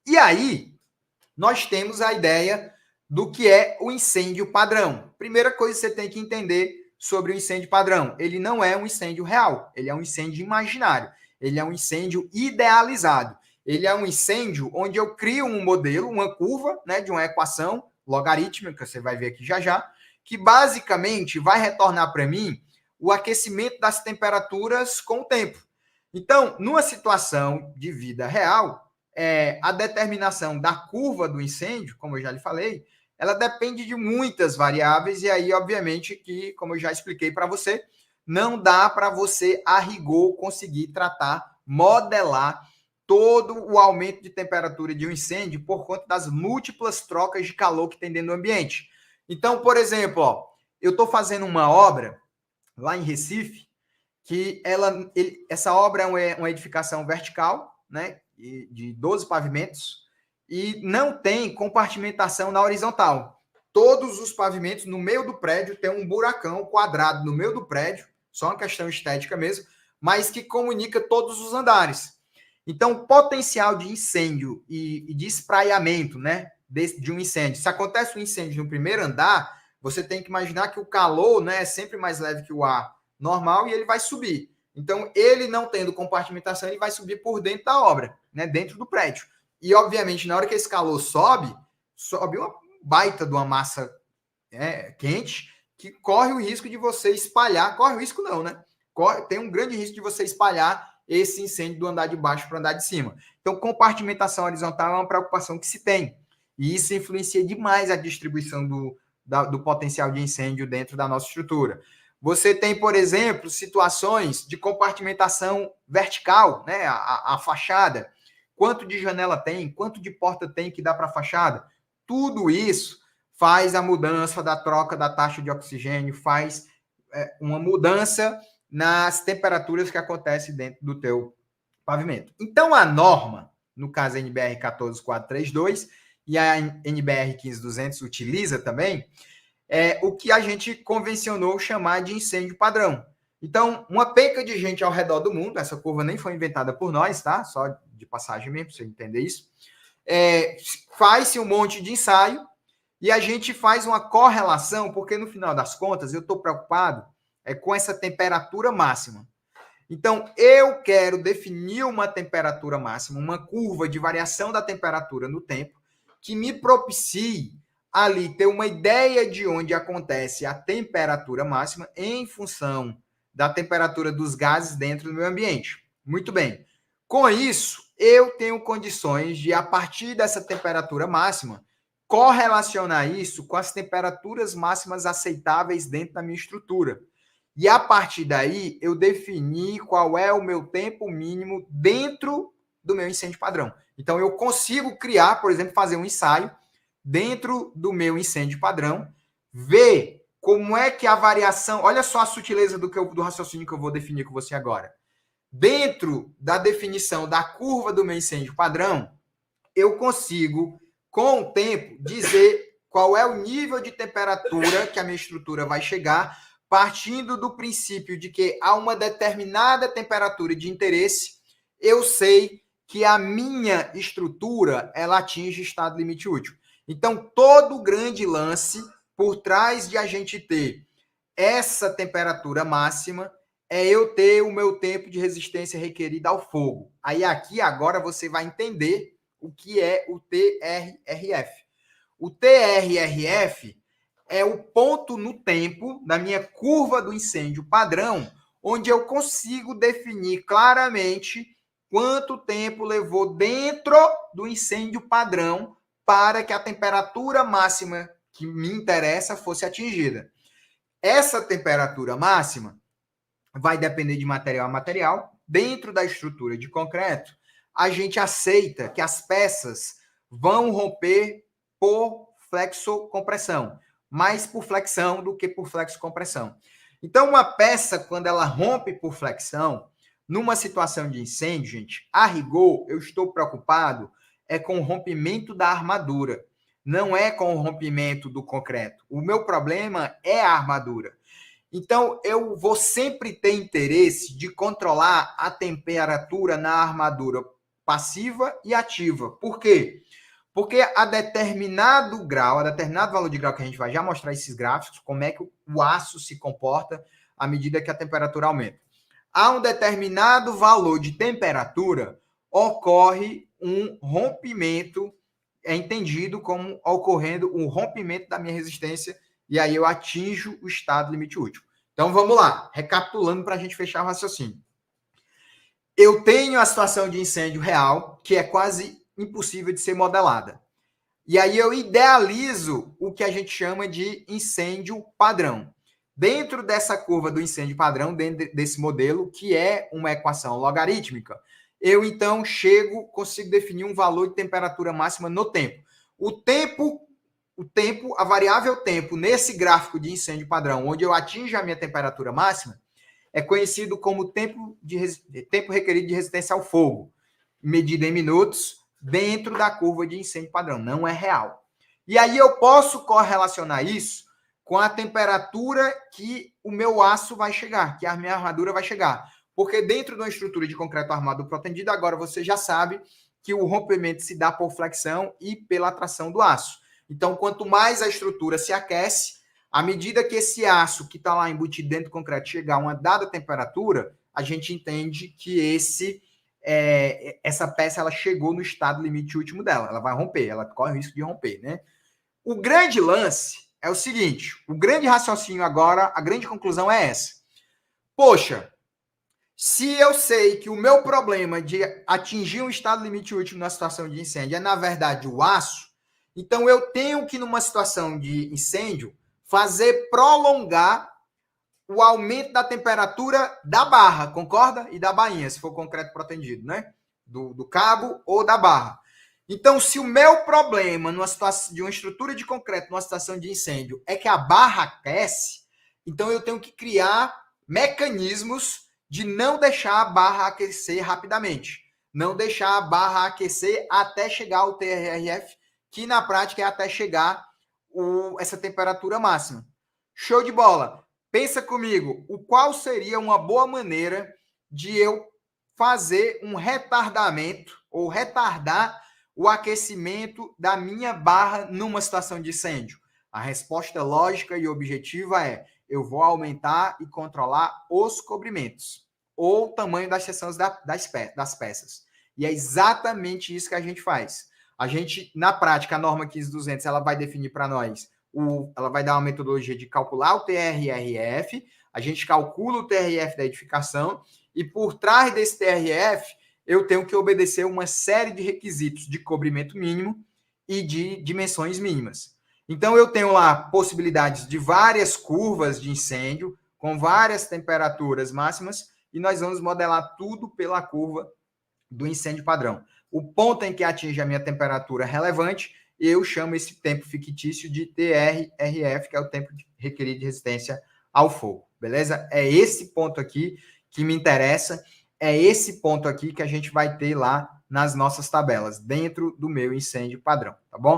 E aí, nós temos a ideia do que é o incêndio padrão. Primeira coisa que você tem que entender sobre o incêndio padrão: ele não é um incêndio real, ele é um incêndio imaginário, ele é um incêndio idealizado. Ele é um incêndio onde eu crio um modelo, uma curva, né, de uma equação logarítmica, você vai ver aqui já já, que basicamente vai retornar para mim o aquecimento das temperaturas com o tempo. Então, numa situação de vida real, a determinação da curva do incêndio, como eu já lhe falei, ela depende de muitas variáveis, e aí, obviamente, que, como eu já expliquei para você, não dá para você, a rigor, conseguir tratar, modelar todo o aumento de temperatura de um incêndio por conta das múltiplas trocas de calor que tem dentro do ambiente. Então, por exemplo, ó, eu estou fazendo uma obra lá em Recife, que essa obra é uma edificação vertical, né, de 12 pavimentos, e não tem compartimentação na horizontal. Todos os pavimentos no meio do prédio tem um buracão quadrado no meio do prédio, só uma questão estética mesmo, mas que comunica todos os andares. Então, o potencial de incêndio e de espraiamento, né, de um incêndio. Se acontece um incêndio no primeiro andar, você tem que imaginar que o calor, né, é sempre mais leve que o ar normal e ele vai subir. Então, ele não tendo compartimentação, ele vai subir por dentro da obra, né, dentro do prédio. E, obviamente, na hora que esse calor sobe uma baita de uma massa quente que corre o risco de você espalhar. Corre o risco não, né? Tem um grande risco de você espalhar esse incêndio do andar de baixo para o andar de cima. Então, compartimentação horizontal é uma preocupação que se tem. E isso influencia demais a distribuição do potencial de incêndio dentro da nossa estrutura. Você tem, por exemplo, situações de compartimentação vertical, né? A fachada. Quanto de janela tem, quanto de porta tem que dá para a fachada. Tudo isso faz a mudança da troca da taxa de oxigênio, faz uma mudança nas temperaturas que acontecem dentro do teu pavimento. Então, a norma, no caso a NBR 14432 e a NBR 15200 utiliza também, o que a gente convencionou chamar de incêndio padrão. Então, uma penca de gente ao redor do mundo, essa curva nem foi inventada por nós, tá? Só de passagem mesmo, para você entender isso. Faz-se um monte de ensaio e a gente faz uma correlação, porque no final das contas eu estou preocupado com essa temperatura máxima. Então, eu quero definir uma temperatura máxima, uma curva de variação da temperatura no tempo, que me propicie ali ter uma ideia de onde acontece a temperatura máxima em função da temperatura dos gases dentro do meu ambiente. Muito bem. Com isso, eu tenho condições de, a partir dessa temperatura máxima, correlacionar isso com as temperaturas máximas aceitáveis dentro da minha estrutura. E a partir daí, eu defini qual é o meu tempo mínimo dentro do meu incêndio padrão. Então, eu consigo criar, por exemplo, fazer um ensaio dentro do meu incêndio padrão, ver como é que a variação... Olha só a sutileza do raciocínio que eu vou definir com você agora. Dentro da definição da curva do meu incêndio padrão, eu consigo, com o tempo, dizer qual é o nível de temperatura que a minha estrutura vai chegar, partindo do princípio de que a uma determinada temperatura de interesse, eu sei que a minha estrutura ela atinge estado limite útil. Então, todo o grande lance por trás de a gente ter essa temperatura máxima é eu ter o meu tempo de resistência requerido ao fogo. Aí aqui agora você vai entender o que é o TRRF. O TRRF é o ponto no tempo da minha curva do incêndio padrão, onde eu consigo definir claramente quanto tempo levou dentro do incêndio padrão para que a temperatura máxima que me interessa fosse atingida. Essa temperatura máxima vai depender de material a material. Dentro da estrutura de concreto, a gente aceita que as peças vão romper por flexocompressão, mais por flexão do que por flexocompressão. Então, uma peça, quando ela rompe por flexão, numa situação de incêndio, gente, a rigor, eu estou preocupado com o rompimento da armadura, não é com o rompimento do concreto. O meu problema é a armadura. Então, eu vou sempre ter interesse de controlar a temperatura na armadura passiva e ativa. Por quê? Porque a determinado grau, a determinado valor de grau, que a gente vai já mostrar esses gráficos, como é que o aço se comporta à medida que a temperatura aumenta. A um determinado valor de temperatura, ocorre um rompimento, é entendido como ocorrendo um rompimento da minha resistência, e aí eu atinjo o estado limite útil. Então vamos lá, recapitulando para a gente fechar o raciocínio. Eu tenho a situação de incêndio real, que é quase impossível de ser modelada. E aí eu idealizo o que a gente chama de incêndio padrão. Dentro dessa curva do incêndio padrão, dentro desse modelo, que é uma equação logarítmica, eu então consigo definir um valor de temperatura máxima no tempo. O tempo, a variável tempo nesse gráfico de incêndio padrão, onde eu atinjo a minha temperatura máxima, é conhecido como tempo requerido de resistência ao fogo, medido em minutos, dentro da curva de incêndio padrão, não é real. E aí eu posso correlacionar isso com a temperatura que o meu aço vai chegar, que a minha armadura vai chegar. Porque dentro de uma estrutura de concreto armado protendido, agora você já sabe que o rompimento se dá por flexão e pela atração do aço. Então, quanto mais a estrutura se aquece, à medida que esse aço que está lá embutido dentro do concreto chegar a uma dada temperatura, a gente entende que essa peça ela chegou no estado limite último dela. Ela vai romper, ela corre o risco de romper, né? O grande lance é o seguinte, o grande raciocínio agora, a grande conclusão é essa. Poxa, se eu sei que o meu problema de atingir um estado limite último na situação de incêndio é, na verdade, o aço, então eu tenho que, numa situação de incêndio, fazer prolongar o aumento da temperatura da barra, concorda? E da bainha, se for concreto protendido, né? Do cabo ou da barra. Então, se o meu problema numa situação de uma estrutura de concreto, numa situação de incêndio, é que a barra aquece, então eu tenho que criar mecanismos de não deixar a barra aquecer rapidamente. Não deixar a barra aquecer até chegar ao TRRF, que na prática é até chegar essa temperatura máxima. Show de bola! Pensa comigo, qual seria uma boa maneira de eu fazer um retardamento ou retardar o aquecimento da minha barra numa situação de incêndio? A resposta lógica e objetiva é: eu vou aumentar e controlar os cobrimentos ou o tamanho das seções das peças. E é exatamente isso que a gente faz. A gente, na prática, a norma 15200, ela vai definir para nós, ela vai dar uma metodologia de calcular o TRRF, a gente calcula o TRF da edificação, e por trás desse TRF, eu tenho que obedecer uma série de requisitos de cobrimento mínimo e de dimensões mínimas. Então, eu tenho lá possibilidades de várias curvas de incêndio, com várias temperaturas máximas, e nós vamos modelar tudo pela curva do incêndio padrão. O ponto em que atinge a minha temperatura relevante, eu chamo esse tempo fictício de TRRF, que é o tempo requerido de resistência ao fogo, beleza? É esse ponto aqui que me interessa, é esse ponto aqui que a gente vai ter lá nas nossas tabelas, dentro do meu incêndio padrão, tá bom?